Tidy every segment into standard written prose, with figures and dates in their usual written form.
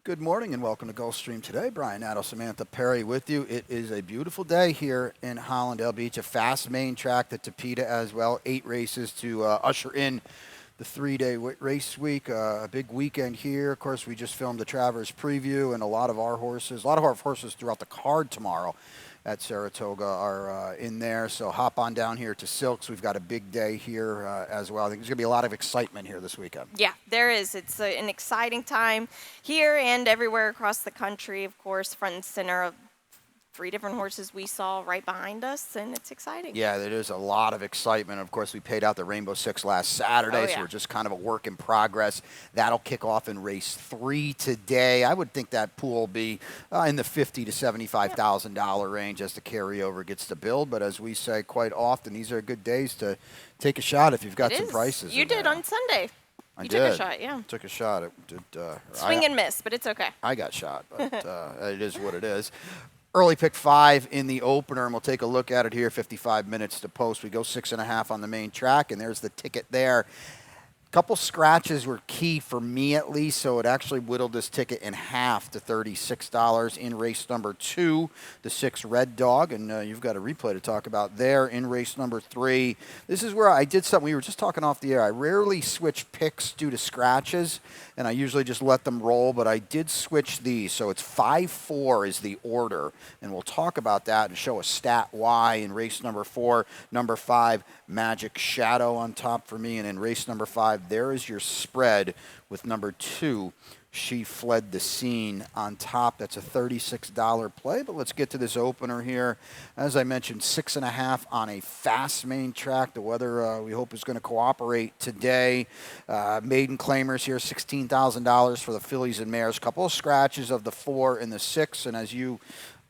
Good morning and welcome to Gulfstream today. Brian Nadeau, Samantha Perry with you. It is a beautiful day here in Hollandale Beach, a fast main track, the Tapeta as well. 8 races to usher in the 3-day race week, a big weekend here. Of course, we just filmed the Travers preview, and a lot of our horses throughout the card tomorrow at Saratoga are in there. So hop on down here to Silks. We've got a big day here as well. I think there's going to be a lot of excitement here this weekend. Yeah, there is. It's an exciting time here and everywhere across the country. Of course, front and center of 3 different horses we saw right behind us, and it's exciting. Yeah, there is a lot of excitement. Of course, we paid out the Rainbow Six last Saturday, so we're just kind of a work in progress. That'll kick off in race 3 today. I would think that pool will be in the $50,000 to $75,000 range as the carryover gets to build. But as we say quite often, these are good days to take a shot if you've got some prices. You did on Sunday. I did. Took a shot, yeah. Took a shot. It did, Swing and miss, but it's okay. I got shot, but it is what it is. Early pick 5 in the opener, and we'll take a look at it here. 55 minutes to post. We go 6.5 on the main track, and there's the ticket there. Couple scratches were key for me at least, so it actually whittled this ticket in half to $36 in race number 2, the 6 Red Dog, and you've got a replay to talk about there in race number 3. This is where I did something. We were just talking off the air. I rarely switch picks due to scratches, and I usually just let them roll, but I did switch these. So it's 5-4 is the order, and we'll talk about that and show a stat why in race number 4. Number 5, Magic Shadow on top for me, and in race number 5, there is your spread with number 2, She Fled the Scene on top. That's a $36 play, but let's get to this opener here. As I mentioned, 6.5 on a fast main track. The weather, we hope, is going to cooperate today. Maiden claimers here, $16,000 for the fillies and mares. Couple of scratches of the 4 and the 6, and as you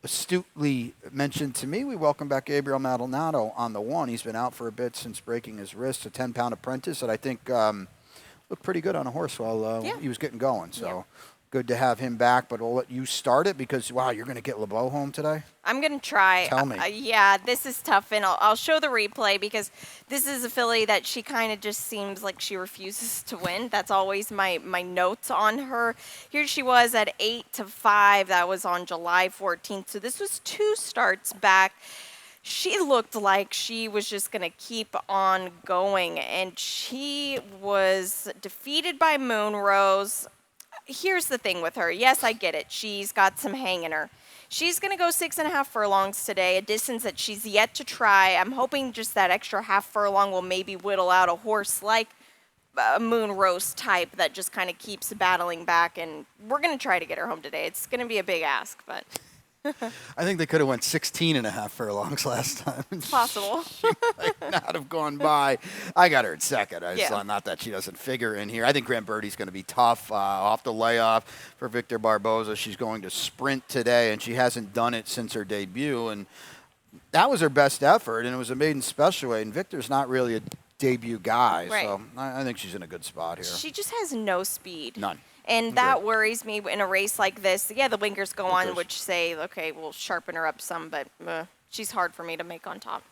astutely mentioned to me, we welcome back Gabriel Maldonado on the 1. He's been out for a bit since breaking his wrist, a 10-pound apprentice that I think looked pretty good on a horse while he was getting going. So good to have him back, but we'll let you start it because, wow, you're going to get LeBeau home today? I'm going to try. Tell me. Yeah, this is tough, and I'll show the replay because this is a filly that she kind of just seems like she refuses to win. That's always my notes on her. Here she was at 8-5. That was on July 14th. So this was 2 starts back. She looked like she was just going to keep on going, and she was defeated by Moonrose. Here's the thing with her. Yes, I get it. She's got some hang in her. She's going to go 6.5 furlongs today, a distance that she's yet to try. I'm hoping just that extra half furlong will maybe whittle out a horse like a Moonrose type that just kind of keeps battling back, and we're going to try to get her home today. It's going to be a big ask, but I think they could have went 16.5 furlongs last time. Possible. She might not have gone by. I got her at second. Not that she doesn't figure in here. I think Grant Birdie's going to be tough off the layoff for Victor Barboza. She's going to sprint today, and she hasn't done it since her debut. And that was her best effort, and it was a maiden special weight. And Victor's not really a debut guy, so I think she's in a good spot here. She just has no speed. None. And that worries me in a race like this. Yeah, the winkers go on, which say, okay, we'll sharpen her up some, but she's hard for me to make on top.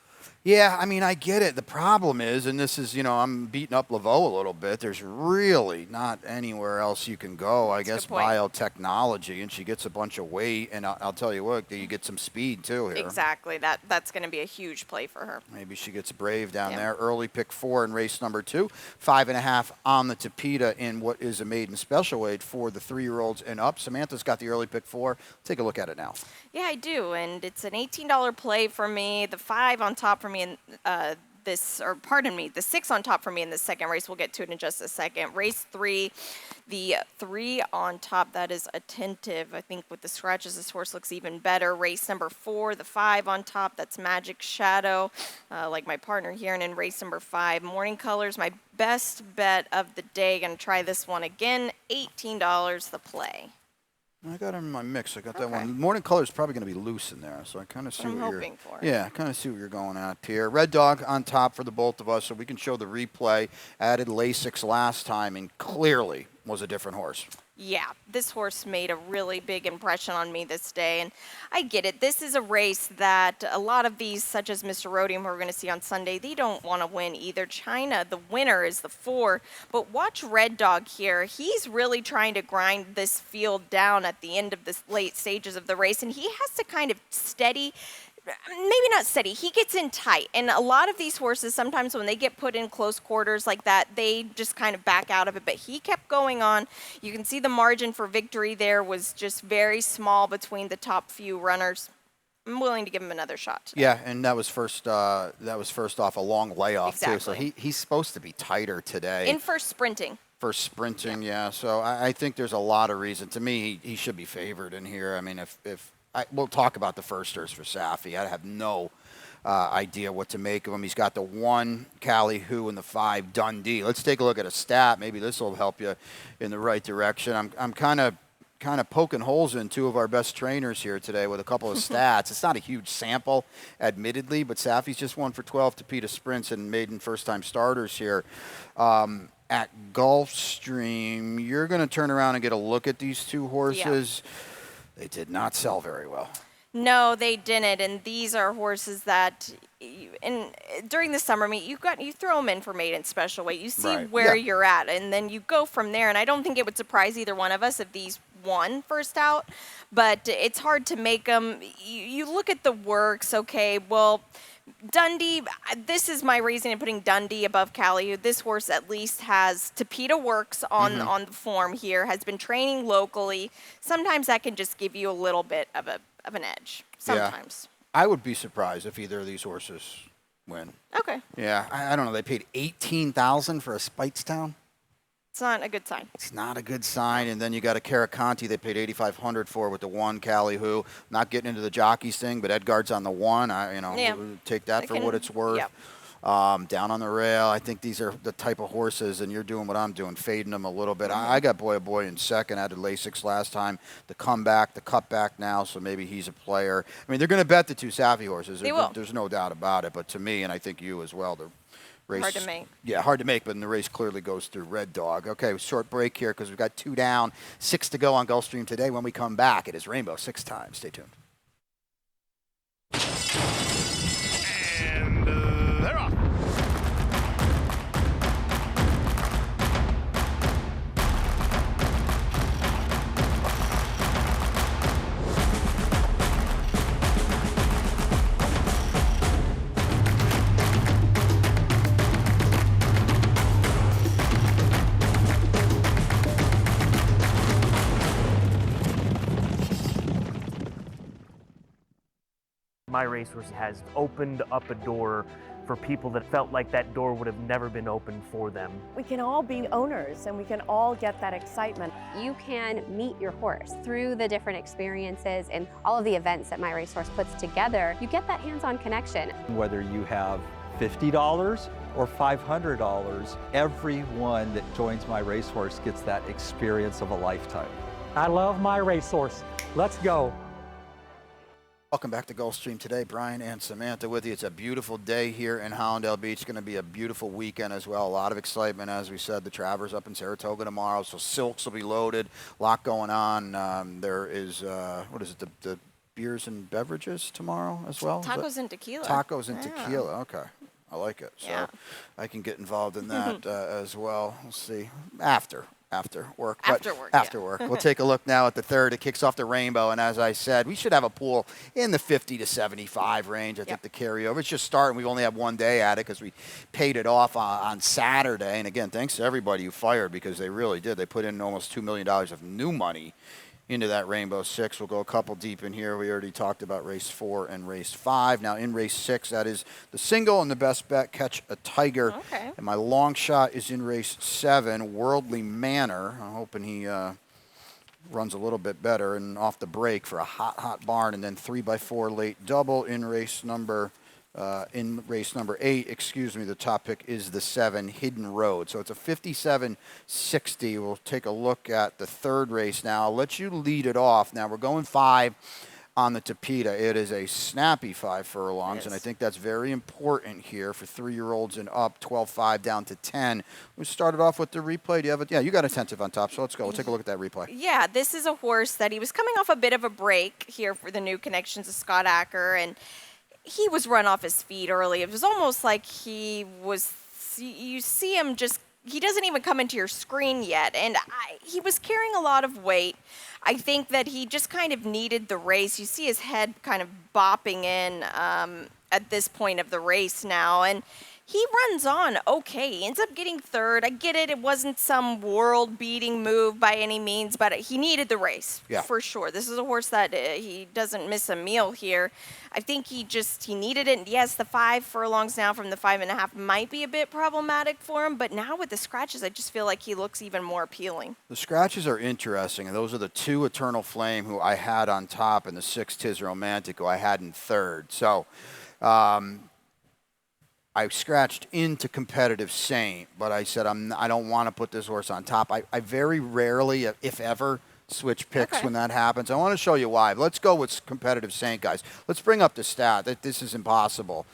Yeah, I mean, I get it. The problem is, and this is, I'm beating up LeBeau a little bit, there's really not anywhere else you can go. I guess biotechnology, and she gets a bunch of weight, and I'll tell you what, you get some speed too here. Exactly. That's going to be a huge play for her. Maybe she gets brave down there. Early pick 4 in race number 2. 5.5 on the Tapeta in what is a maiden special weight for the 3-year-olds and up. Samantha's got the early pick 4. Take a look at it now. Yeah, I do, and it's an $18 play for me. The 5 on top for me in the 6 on top for me in the second race. We'll get to it in just a second. Race 3, the 3 on top, that is Attentive. I think with the scratches, this horse looks even better. Race number 4, the 5 on top, that's Magic Shadow, like my partner here. And in race number 5, Morning Colors, my best bet of the day. Going to try this one again, $18 the play. I got him in my mix. I got that one. Morning Color is probably going to be loose in there, so I kind of see what you're hoping for. Yeah, kind of see what you're going at here. Red Dog on top for the both of us, so we can show the replay. Added Lasix last time, and clearly was a different horse. Yeah, this horse made a really big impression on me this day, and I get it. This is a race that a lot of these, such as Mr. Rhodium, who we're going to see on Sunday, they don't want to win either. China, the winner, is the 4, but watch Red Dog here. He's really trying to grind this field down at the end of the late stages of the race, and he has to kind of steady. Maybe not steady. He gets in tight. And a lot of these horses, sometimes when they get put in close quarters like that, they just kind of back out of it. But he kept going on. You can see the margin for victory there was just very small between the top few runners. I'm willing to give him another shot today. Yeah, and that was first off a long layoff too. So Exactly. he's supposed to be tighter today. In first sprinting. For sprinting, yeah. So I think there's a lot of reason. To me, he should be favored in here. I mean, we'll talk about the firsters for Safi. I have no idea what to make of him. He's got the 1 Cali Who and the 5 Dundee. Let's take a look at a stat. Maybe this will help you in the right direction. I'm kind of poking holes in 2 of our best trainers here today with a couple of stats. It's not a huge sample, admittedly, but Safi's just 1 for 12 to PETA sprints and maiden first-time starters here. At Gulfstream, you're going to turn around and get a look at these 2 horses. Yeah. They did not sell very well. No, they didn't, and these are horses that, during the summer meet, you throw them in for maiden special weight. You see where you're at, and then you go from there. And I don't think it would surprise either one of us if these won first out, but it's hard to make them. You look at the works. Okay, well, Dundee, this is my reason in putting Dundee above Cali. This horse at least has PETA works on the form here, has been training locally. Sometimes that can just give you a little bit of an edge. Sometimes. Yeah. I would be surprised if either of these horses win. Okay. Yeah, I don't know. They paid $18,000 for a Speightstown. It's not a good sign. It's not a good sign. And then you got a Caraconti they paid $8,500 for with the 1 Cali Who. Not getting into the jockeys thing, but Edgard's on the 1. Take that for what it's worth. Yep. Down on the rail. I think these are the type of horses, and you're doing what I'm doing, fading them a little bit. I got Boy in second. I did Lasix last time. The comeback, the cutback now, so maybe he's a player. I mean, they're going to bet the 2 Safi horses. They will. There's no doubt about it. But to me, and I think you as well, the race, hard to make. Yeah, hard to make, but the race clearly goes through Red Dog. Okay, short break here because we've got 2 down, 6 to go on Gulfstream today. When we come back, it is Rainbow 6 time. Stay tuned. And they're off. My racehorse has opened up a door for people that felt like that door would have never been opened for them. We can all be owners and we can all get that excitement. You can meet your horse through the different experiences and all of the events that My Racehorse puts together. You get that hands-on connection. Whether you have $50 or $500, everyone that joins My Racehorse gets that experience of a lifetime. I love My Racehorse. Let's go. Welcome back to Gulfstream today. Brian and Samantha with you. It's a beautiful day here in Hallandale Beach. It's going to be a beautiful weekend as well. A lot of excitement, as we said. The Travers up in Saratoga tomorrow, so Silks will be loaded. A lot going on. There is, the beers and beverages tomorrow as well? Tacos and tequila. Tacos and tequila. Okay. I like it. So I can get involved in that as well. We'll see. After work. After work. We'll take a look now at the third. It kicks off the Rainbow, and as I said, we should have a pool in the 50 to 75 range. I think the carryover. It's just starting. We only have 1 day at it because we paid it off on Saturday. And again, thanks to everybody who fired because they really did. They put in almost $2 million of new money into that Rainbow 6. We'll go a couple deep in here. We already talked about race 4 and race 5. Now in race 6, that is the single and the best bet, Catch a Tiger. Okay. And my long shot is in race 7, Worldly Manor. I'm hoping he runs a little bit better and off the break for a hot barn. And then 3x4 late double in race number 8, the top pick is the 7, Hidden Road. So it's a 57.60. We'll take a look at the third race now. I'll let you lead it off. Now we're going 5. on the Tapeta. It is a snappy 5 furlongs, It and I is. think that's very important here for 3-year-olds and up, 12-5 down to 10. We started off with the replay. Do you have it? Yeah, you got attentive on top, so let's go. We'll take a look at that replay. Yeah, this is a horse that he was coming off a bit of a break here for the new connections of Scott Acker, and he was run off his feet early. It was almost like he was, you see him just, he doesn't even come into your screen yet, and he was carrying a lot of weight. I think that he just kind of needed the race. You see his head kind of bopping in at this point of the race now, and he runs on okay. He ends up getting third. I get it. It wasn't some world-beating move by any means, but he needed the race for sure. This is a horse that he doesn't miss a meal here. I think he needed it. Yes, the 5 furlongs now from the 5.5 might be a bit problematic for him, but now with the scratches, I just feel like he looks even more appealing. The scratches are interesting, and those are the 2 Eternal Flame who I had on top and the 6 Tis Romantic who I had in third. So I scratched into Competitive Saint, but I said I don't want to put this horse on top. I very rarely, if ever, switch picks when that happens. I want to show you why. Let's go with Competitive Saint, guys. Let's bring up the stat. This is impossible.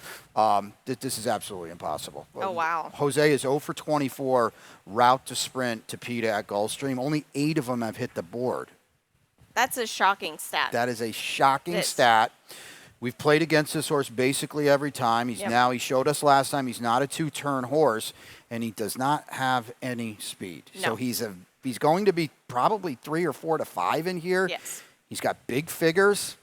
This is absolutely impossible. Oh, wow. Jose is 0 for 24 route to sprint to PETA at Gulfstream. Only 8 of them have hit the board. That's a shocking stat. That is a shocking stat. We've played against this horse basically every time. He showed us last time he's not a 2-turn horse, and he does not have any speed. No. So he's going to be probably 3 or 4 to 5 in here. Yes. He's got big figures.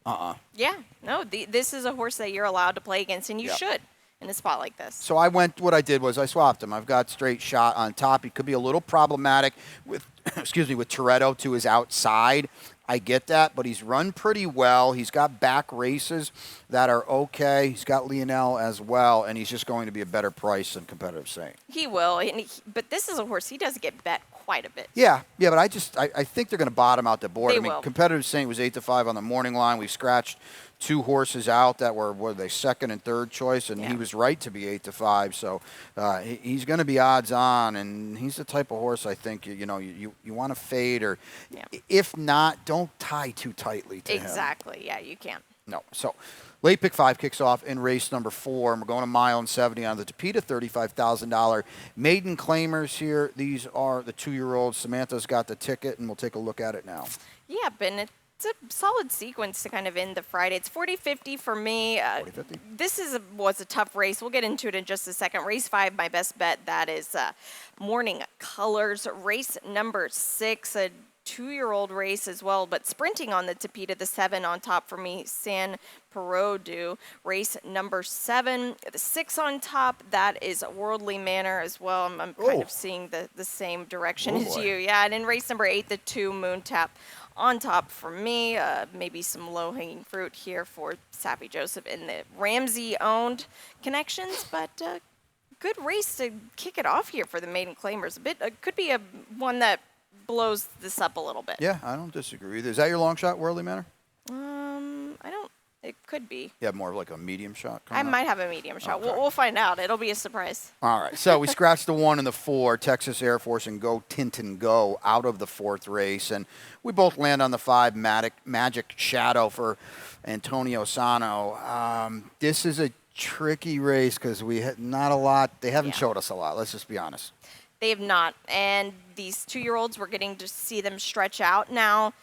Yeah, no, this is a horse that you're allowed to play against, and you should in a spot like this. So what I did was I swapped him. I've got Straight Shot on top. He could be a little problematic with, with Toretto to his outside. I get that, but he's run pretty well. He's got back races that are okay. He's got Lionel as well, and he's just going to be a better price than Competitive Saint. He will, but this is a horse he does get bet quite a bit. Yeah, but I think they're going to bottom out the board. They I mean, will. Competitive Saint was 8 to 5 on the morning line. We scratched 2 horses out that were they second and third choice, and he was right to be 8 to 5. So he's going to be odds on, and he's the type of horse I think you want to fade, or if not, don't tie too tightly to him. Exactly. Yeah, you can't. No. So late pick 5 kicks off in race number 4, and we're going a mile and 70 on the Tapeta, $35,000 maiden claimers here. These are the 2-year-olds. Samantha's got the ticket, and we'll take a look at it now. Yeah, Ben, it's a solid sequence to kind of end the Friday. It's 40-50 for me. 40-50. This was a tough race. We'll get into it in just a second. Race 5, my best bet, that is Morning Colors. Race number 6, a 2-year-old race as well, but sprinting on the Tapeta, the 7 on top for me, San Perodu. Race number 7, the 6 on top, that is Worldly Manor as well. I'm kind of seeing the same direction as you. Yeah, and in race number 8, the 2 Moon Tap on top for me. Maybe some low-hanging fruit here for Sappy Joseph in the Ramsey-owned connections, but good race to kick it off here for the maiden claimers. Could be one that blows this up a little bit. Yeah, I don't disagree. Is that your long shot, Worldly Manor? I don't. It could be. You have more of like a medium shot? I might have a medium shot. Okay. We'll find out. It'll be a surprise. All right. So we scratched the 1 and the 4, Texas Air Force and Go Tintin Go out of the 4th race. And we both land on the 5, Magic Shadow for Antonio Sano. This is a tricky race because we had not a lot. They haven't showed us a lot. Let's just be honest. They have not. And these 2-year-olds, we're getting to see them stretch out now.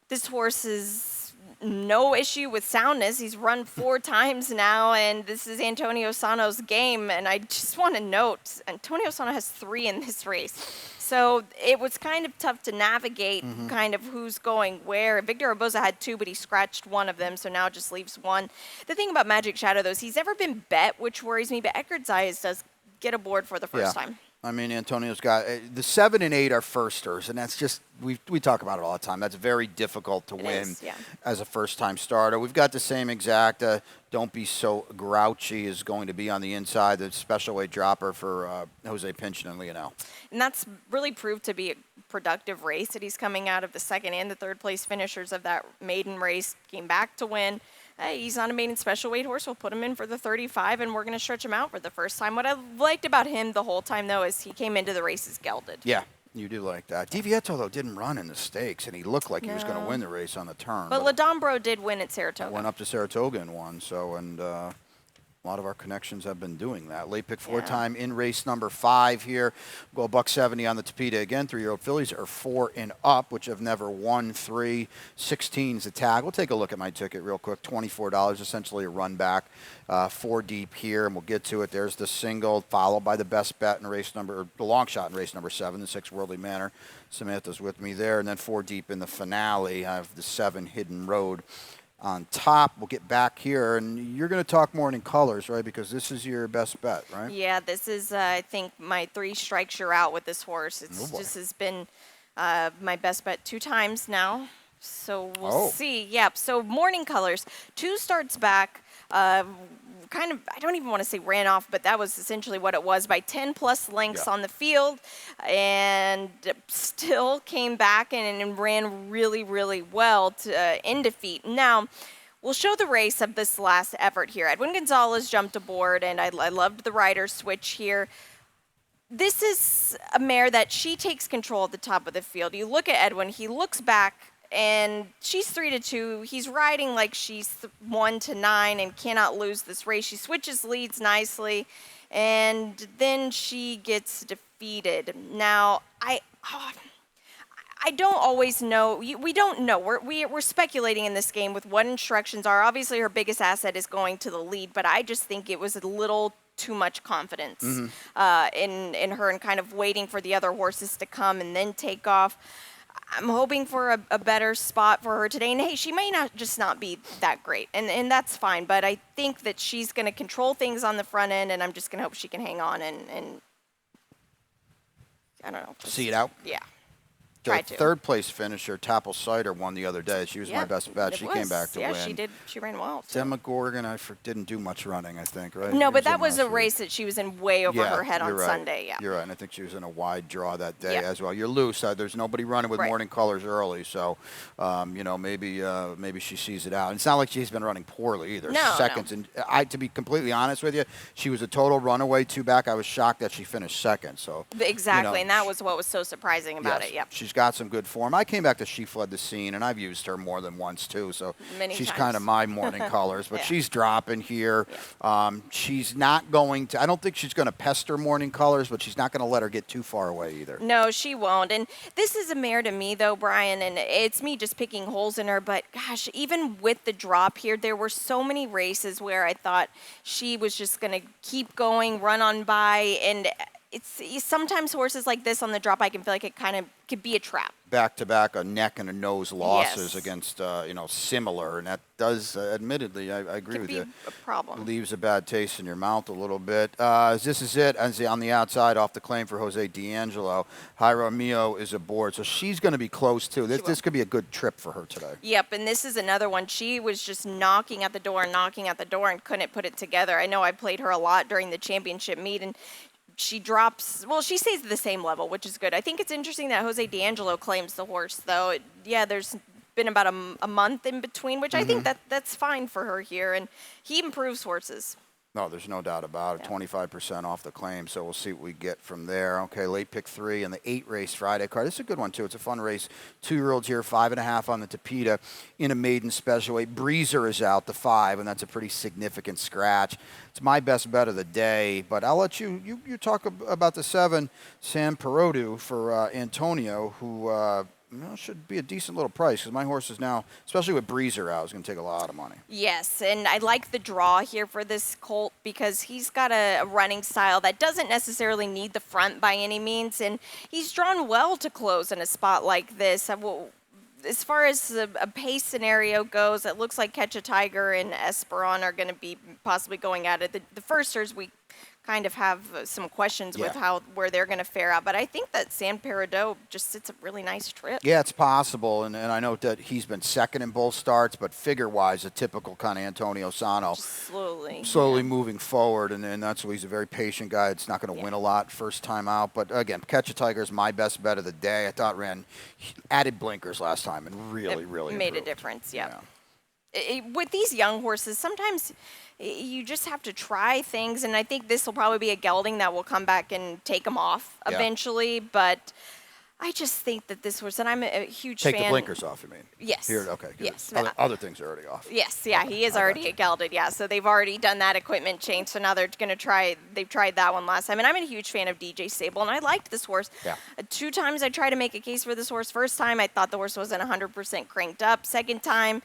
This horse is no issue with soundness. He's run 4 times now, and this is Antonio Sano's game. And I just want to note, Antonio Sano has 3 in this race. So it was kind of tough to navigate kind of who's going where. Victor Barboza had 2, but he scratched 1 of them, so now it just leaves 1. The thing about Magic Shadow, though, is he's never been bet, which worries me, but Eckerd Zayas does get aboard for the first time. I mean, Antonio's got the 7 and 8 are firsters, and that's just we talk about it all the time. That's very difficult to win as a first-time starter. We've got the same exact. Don't be so grouchy is going to be on the inside. The special weight dropper for Jose Pinchin and Lionel. And that's really proved to be a productive race that he's coming out of. The 2nd and the 3rd place finishers of that maiden race came back to win. Hey, he's on a maiden special weight horse. We'll put him in for the 35, and we're going to stretch him out for the first time. What I liked about him the whole time, though, is he came into the races gelded. Yeah. You do like that. DiVieto, though, didn't run in the stakes, and he looked like he was going to No. win the race on the turn. But Ladombro did win at Saratoga. Went up to Saratoga and won, so, and a lot of our connections have been doing that. Late pick 4 time in race number 5 here. Go $170 on the Tapeta again. 3-year-old fillies are 4 and up, which have never won 3. 16's the tag. We'll take a look at my ticket real quick. $24, essentially a run back. 4 deep here, and we'll get to it. There's the single, followed by the best bet in race number, the long shot in race number 7, the 6 Worldly Manor. Samantha's with me there, and then 4 deep in the finale. I have the 7 Hidden Road on top. We'll get back here, and you're going to talk Morning Colors, right? Because this is your best bet, right? Yeah, this is, I think, my 3 strikes you're out with this horse. It's just has been my best bet 2 times now. So we'll see. Yep. So Morning Colors, 2 starts back. Kind of, I don't even want to say ran off, but that was essentially what it was, by 10+ lengths on the field, and still came back and ran really, really well to, in defeat. Now, we'll show the race of this last effort here. Edwin Gonzalez jumped aboard, and I loved the rider switch here. This is a mare that she takes control at the top of the field. You look at Edwin, he looks back, and she's 3-2. He's riding like she's 1-9 and cannot lose this race. She switches leads nicely, and then she gets defeated. Now, I don't always know. We don't know. We're speculating in this game with what instructions are. Obviously, her biggest asset is going to the lead, but I just think it was a little too much confidence in her, and kind of waiting for the other horses to come and then take off. I'm hoping for a better spot for her today. And, hey, she may not be that great, and that's fine. But I think that she's going to control things on the front end, and I'm just going to hope she can hang on and I don't know. See it out? Yeah. The Try to. 3rd place finisher, Tapple Cider, won the other day. She was my best bet. She came back to win. Yeah, she did. She ran well. So. Sam McGorgan, didn't do much running, I think, right? No, He but that was a last week. race that she was in way over her head on you're right. Sunday. Yeah. You're right, and I think she was in a wide draw that day Yeah. as well. You're loose. There's nobody running with Right. Morning Colors early, so maybe she sees it out. And it's not like she's been running poorly either. No, Seconds, and to be completely honest with you, she was a total runaway 2 back. I was shocked that she finished second. So Exactly, and that was what was so surprising about yes, it. Yep. she's got some good form. I came back to She Fled the Scene, and I've used her more than once too. So Many she's times. kind of my Morning Colors, but Yeah. she's dropping here. She's not going to. I don't think she's going to pester Morning Colors, but she's not going to let her get too far away either. No, she won't. And this is a mare to me, though, Brian, and it's me just picking holes in her. But, gosh, even with the drop here, there were so many races where I thought she was just going to keep going, run on by. And it's sometimes horses like this on the drop, I can feel like it kind of could be a trap. Back-to-back, a neck and a nose losses Yes. against, similar. And that does, admittedly, I agree Could with be you. a problem. Leaves a bad taste in your mouth a little bit. This is it. On the outside, off the claim for Jose D'Angelo. Jairo Mio is aboard, so she's going to be close, too. This could be a good trip for her today. Yep, and this is another one. She was just knocking at the door and couldn't put it together. I know I played her a lot during the championship meet, and she drops, well, she stays at the same level, which is good. I think it's interesting that Jose D'Angelo claims the horse, though. There's been about a month in between, which I think that's fine for her here, and he improves horses. No, there's no doubt about it. 25% off the claim, so we'll see what we get from there. Okay, late pick 3 and the 8-race Friday card. This is a good one, too. It's a fun race. 2-year-olds here, 5.5 on the Tapeta in a maiden special weight. Breezer is out, the 5, and that's a pretty significant scratch. It's my best bet of the day, but I'll let you talk about the 7, Sam Perodu for Antonio, who should be a decent little price because my horse is now, especially with Breezer out, is going to take a lot of money. Yes, and I like the draw here for this colt because he's got a running style that doesn't necessarily need the front by any means, and he's drawn well to close in a spot like this. As far as a pace scenario goes, it looks like Catch a Tiger and Esperon are going to be possibly going at it. The firsters, we kind of have some questions with where they're going to fare out. But I think that San Peredo just sits a really nice trip. Yeah, it's possible, and I know that he's been second in both starts, but figure-wise, a typical kind of Antonio Sano. Slowly moving forward, and that's why he's a very patient guy. It's not going to win a lot first time out. But, again, Catch a Tiger is my best bet of the day. I thought added blinkers last time and really made improved. a difference, yeah. With these young horses, sometimes you just have to try things, and I think this will probably be a gelding that will come back and take them off eventually. But I just think that this horse, and I'm a huge Take fan. the blinkers off, you mean? Yes. Here, okay, good. Yes. Other things are already off. Yes, yeah, Okay, he is I already gelded, yeah. So they've already done that equipment change. So now they're going to they've tried that one last time. And I'm a huge fan of DJ Sable, and I liked this horse. Yeah. 2 times I tried to make a case for this horse. First time, I thought the horse wasn't 100% cranked up. Second time,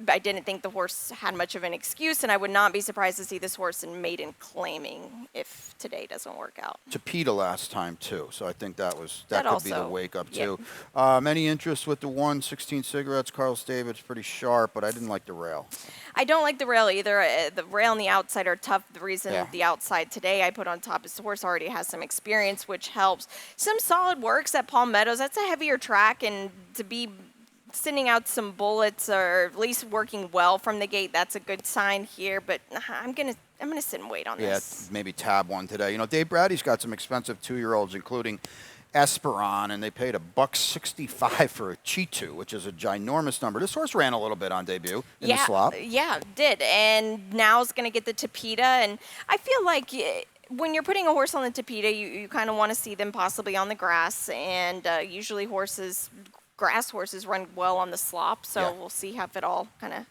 I didn't think the horse had much of an excuse, and I would not be surprised to see this horse in maiden claiming if today doesn't work out. Tapeta last time too, so I think that That could be the also- wake up yeah. too. Any interest with the 116 cigarettes? Carlos David's pretty sharp, but I didn't like the rail. I don't like the rail either. The rail and the outside are tough. The reason Yeah. the outside today I put on top is the horse already has some experience, which helps. Some solid works at Palm Meadows. That's a heavier track, and to be sending out some bullets or at least working well from the gate, that's a good sign here. But I'm gonna sit and wait on Yeah, this. maybe tab one today. You know, Dave Brady's got some expensive 2-year-olds, including Esperon, and they paid $165 for a Cheetu, which is a ginormous number. This horse ran a little bit on debut in the slop. Yeah, did. And now it's going to get the Tapeta. And I feel like when you're putting a horse on the Tapeta, you kind of want to see them possibly on the grass. And usually grass horses run well on the slop. So Yeah. we'll see how it all kind of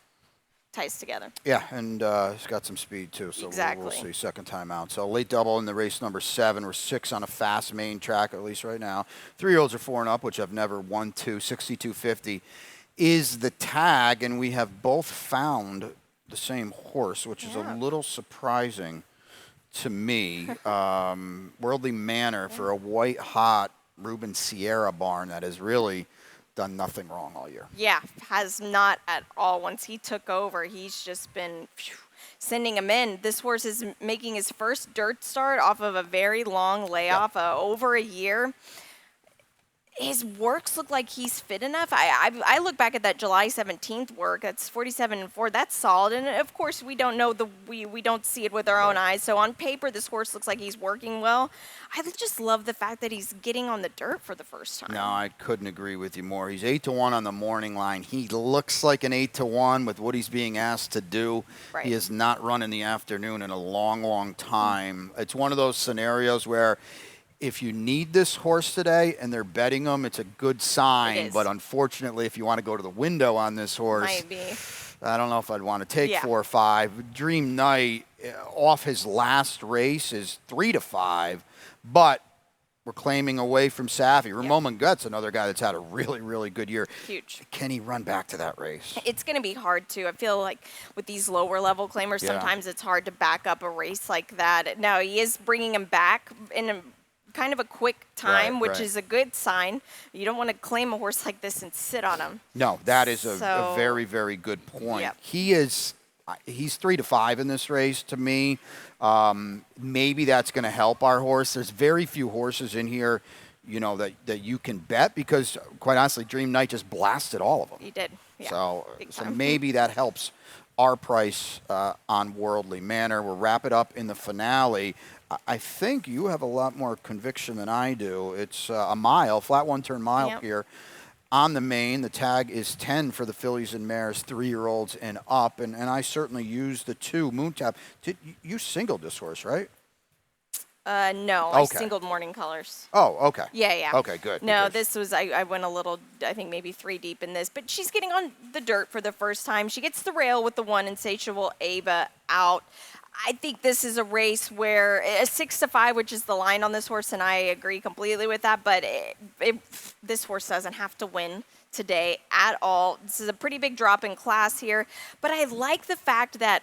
ties together. Yeah, and he's got some speed too, so we'll Exactly. see. Second time out. So late double in the race number 7. We're 6 on a fast main track, at least right now. 3-year-olds are 4 and up, which I've never won to. 62.50 is the tag, and we have both found the same horse, which is a Yeah. little surprising to me. Worldly Manor for a white hot Ruben Sierra barn that has really done nothing wrong all year. Yeah, has not at all. Once he took over, he's just been sending him in. This horse is making his first dirt start off of a very long layoff, over a year. His works look like he's fit enough. I look back at that July 17th work. That's 47-4. That's solid. And of course, we don't know we don't see it with our own eyes. So on paper, this horse looks like he's working well. I just love the fact that he's getting on the dirt for the first time. No, I couldn't agree with you more. He's 8-1 on the morning line. He looks like an 8-1 with what he's being asked to do. Right. He has not run in the afternoon in a long, long time. It's one of those scenarios where if you need this horse today and they're betting him, it's a good sign. It is. But unfortunately, if you want to go to the window on this horse, Might be. I don't know if I'd want to take Yeah. 4 or 5. Dream Knight off his last race is 3-5, but we're claiming away from Safi. Ramon Mungut's another guy that's had a really, really good year. Huge. Can he run back to that race? It's going to be hard to. I feel like with these lower level claimers, Yeah. sometimes it's hard to back up a race like that. Now, he is bringing him back in a kind of a quick time, Right, which right. is a good sign. You don't want to claim a horse like this and sit on him. No, that is a So- very, very good point. Yep. He's 3-5 in this race to me. Maybe that's going to help our horse. There's very few horses in here, you know, that you can bet because, quite honestly, Dream Knight just blasted all of them. He did. Yeah. So Big time. maybe that helps our price on Worldly Manor. We'll wrap it up in the finale. I think you have a lot more conviction than I do. It's a mile, flat one-turn mile Yep. here on the main. The tag is 10 for the fillies and mares, 3-year-olds and up. And I certainly used the 2 Moon Tap. You singled this horse, right? No, I Okay. singled Morning Colors. Oh, okay. Yeah. Okay, good. No, because- this was, I went a little, I think maybe 3 deep in this, but she's getting on the dirt for the first time. She gets the rail with the 1 Insatiable Ava out. I think this is a race where a 6-5, which is the line on this horse, and I agree completely with that, but this horse doesn't have to win today at all. This is a pretty big drop in class here, but I like the fact that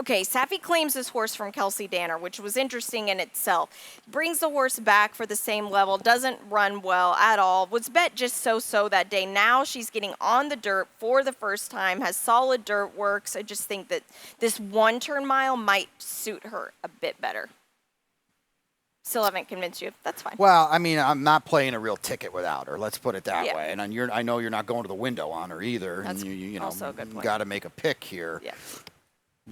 okay, Safi claims this horse from Kelsey Danner, which was interesting in itself. Brings the horse back for the same level, doesn't run well at all, was bet just so-so that day. Now she's getting on the dirt for the first time, has solid dirt works. I just think that this 1-turn mile might suit her a bit better. Still haven't convinced you. That's fine. Well, I mean, I'm not playing a real ticket without her. Let's put it that Yeah. way. And I know you're not going to the window on her either. That's and you know, also a good point. got to make a pick here. Yeah.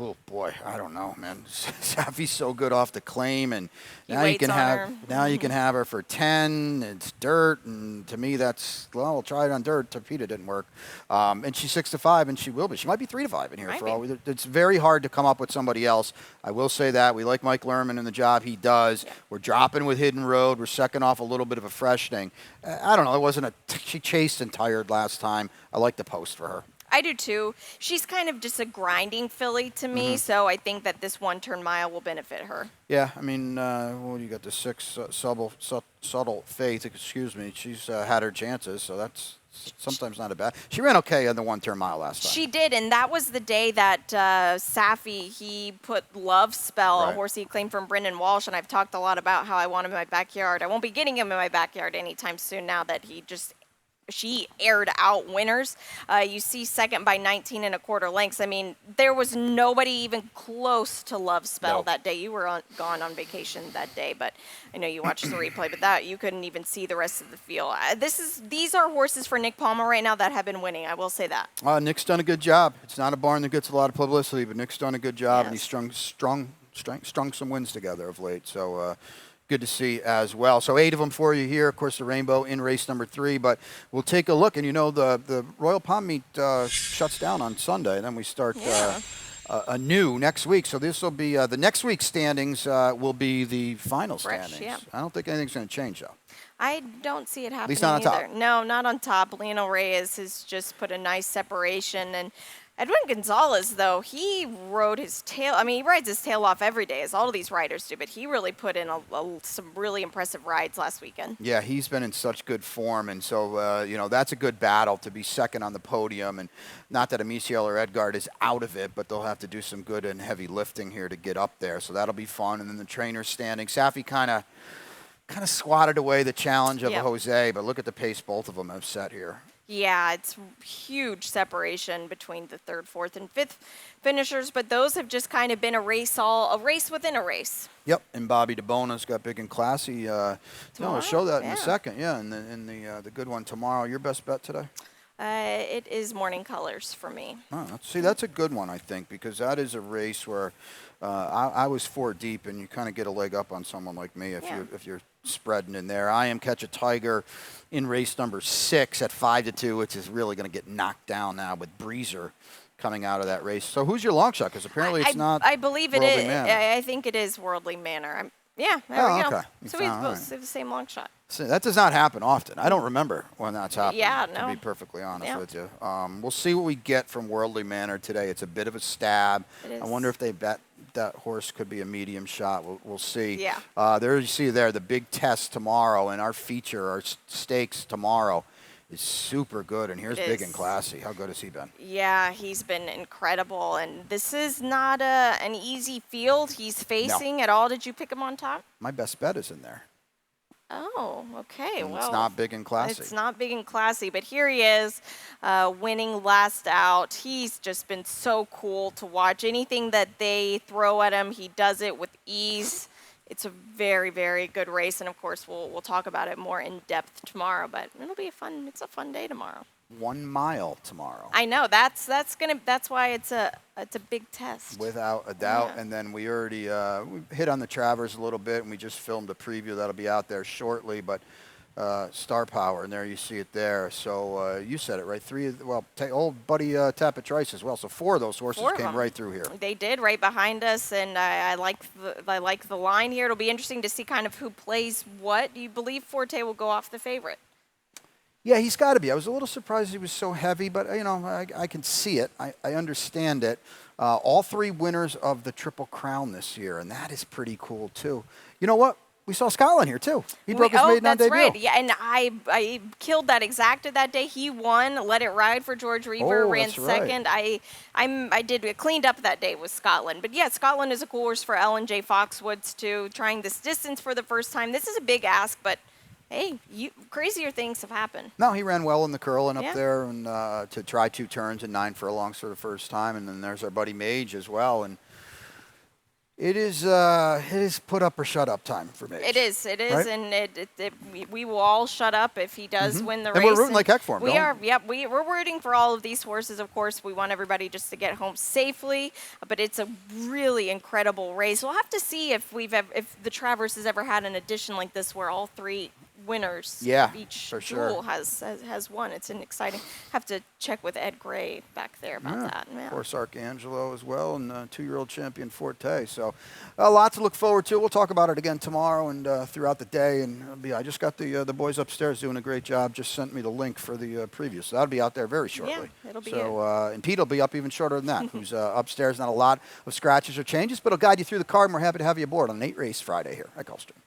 Oh boy, I don't know, man. Safi's so good off the claim, and He now you waits can on have her. now you can have her for 10. It's dirt, and to me that's well, we'll try it on dirt. Torpedo didn't work, and she's 6-5, and she will be. She might be 3-5 in here Might for be. all. It's very hard to come up with somebody else. I will say that we like Mike Lerman and the job he does. Yeah. We're dropping with Hidden Road. We're second off a little bit of a freshening. I don't know. It wasn't a. She chased and tired last time. I like the post for her. I do too. She's kind of just a grinding filly to Mm-hmm. me, so I think that this 1-turn mile will benefit her. Yeah, I mean, well, you got the 6 subtle faith. Excuse me. She's had her chances, so that's sometimes not a bad. She ran okay on the 1-turn mile last time. She did, and that was the day that Safi, he put Love Spell, a Right. horse he claimed from Brendan Walsh, and I've talked a lot about how I want him in my backyard. I won't be getting him in my backyard anytime soon now that she aired out winners. You see second by 19 1/4 lengths. I mean, there was nobody even close to Love Spell No. that day. You were gone on vacation that day, but I know you watched the replay, but that you couldn't even see the rest of the field. These are horses for Nick Palmer right now that have been winning. I will say that. Nick's done a good job. It's not a barn that gets a lot of publicity, but Nick's done a good job, and he's Yes. strung some wins together of late. So good to see as well. So 8 of them for you here. Of course, the Rainbow in race number 3, but we'll take a look. And you know, the Royal Palm meet shuts down on Sunday, and then we start anew next week. So this will be the next week's standings will be the final Fresh, standings. yeah. I don't think anything's going to change though. I don't see it happening least not on top. either. No, not on top. Lionel Reyes has just put a nice separation. And Edwin Gonzalez, though, he rode his tail. I mean, he rides his tail off every day, as all of these riders do, but he really put in some really impressive rides last weekend. Yeah, he's been in such good form, and so you know, that's a good battle to be second on the podium. And not that Amicia or Edgard is out of it, but they'll have to do some good and heavy lifting here to get up there. So that'll be fun. And then the trainer standing, Safi kind of swatted away the challenge of Yep. a Jose, but look at the pace both of them have set here. Yeah, it's huge separation between the 3rd, 4th, and 5th finishers, but those have just kind of been a race within a race. Yep, and Bobby DeBona's got big and classy. No, Tomorrow? I'll show that in Yeah. a second. Yeah, and the good one tomorrow. Your best bet today? It is Morning Colors for me. Oh, see, that's a good one, I think, because that is a race where I was 4 deep, and you kind of get a leg up on someone like me if you're spreading in there. I am Catch a Tiger in race number 6 at 5-2, which is really going to get knocked down now with Breezer coming out of that race. So who's your long shot? Because apparently it's not. I believe it Worldly is. Manor. I think it is Worldly Manor. There we Oh, go. okay. You So we found- both all right. have the same long shot. So that does not happen often. I don't remember when that's happened. Yeah, To no. be perfectly honest Yeah. with you, we'll see what we get from Worldly Manor today. It's a bit of a stab. It I is. wonder if they bet that horse could be a medium shot. We'll see. Yeah. There you see there the big test tomorrow, and our feature, our stakes tomorrow, is super good. And here's It Big is. and Classy. How good has he been? Yeah, he's been incredible, and this is not an easy field he's facing at all. Did you pick him on top? My best bet is in there. Oh, okay. And Well, it's not Big and Classy. It's not Big and Classy, but here he is, winning last out. He's just been so cool to watch. Anything that they throw at him, he does it with ease. It's a very, very good race, and of course, we'll talk about it more in depth tomorrow. But it's a fun day tomorrow. 1 mile tomorrow. I know that's why it's a big test. Without a doubt. Yeah. And then we already we hit on the Travers a little bit, and we just filmed a preview that'll be out there shortly. But Star Power, and there you see it there. So you said it right. Old buddy Tapit Trice as well. So 4 of those horses 4 of came them. right through here. They did right behind us, and I like the line here. It'll be interesting to see kind of who plays what. Do you believe Forte will go off the favorite? Yeah, he's got to be. I was a little surprised he was so heavy, but you know, I can see it. I understand it. All 3 winners of the Triple Crown this year, and that is pretty cool too. You know what? We saw Scotland here too. He broke his maiden on that's debut. right. Yeah, and I killed that exacted that day. He won, let it ride for George Reaver, Oh, ran that's right. second. I did cleaned up that day with Scotland. But yeah, Scotland is a cool horse for Ellen J. Foxwoods too, trying this distance for the first time. This is a big ask, but hey, crazier things have happened. No, he ran well in the curling up Yeah. there, and to try 2 turns and 9 furlongs for the first time. And then there's our buddy Mage as well. And It is put up or shut up time for me. It is, right? and we will all shut up if he does win the And race. we're rooting like heck for him, We don't are, yep. We're rooting for all of these horses. Of course, we want everybody just to get home safely. But it's a really incredible race. We'll have to see if if the Travers has ever had an edition like this where all three winners Yeah, of each for sure. duel has won. It's an exciting. Have to check with Ed Gray back there about that. Yeah. Of course, Arcangelo as well, and 2-year-old champion Forte. So a lot to look forward to. We'll talk about it again tomorrow and throughout the day. And I just got the boys upstairs doing a great job. Just sent me the link for the preview, so that'll be out there very shortly. Yeah, it'll be so and Pete will be up even shorter than that. Who's upstairs? Not a lot of scratches or changes, but he'll guide you through the card. And we're happy to have you aboard on an 8-race Friday here at Gulfstream.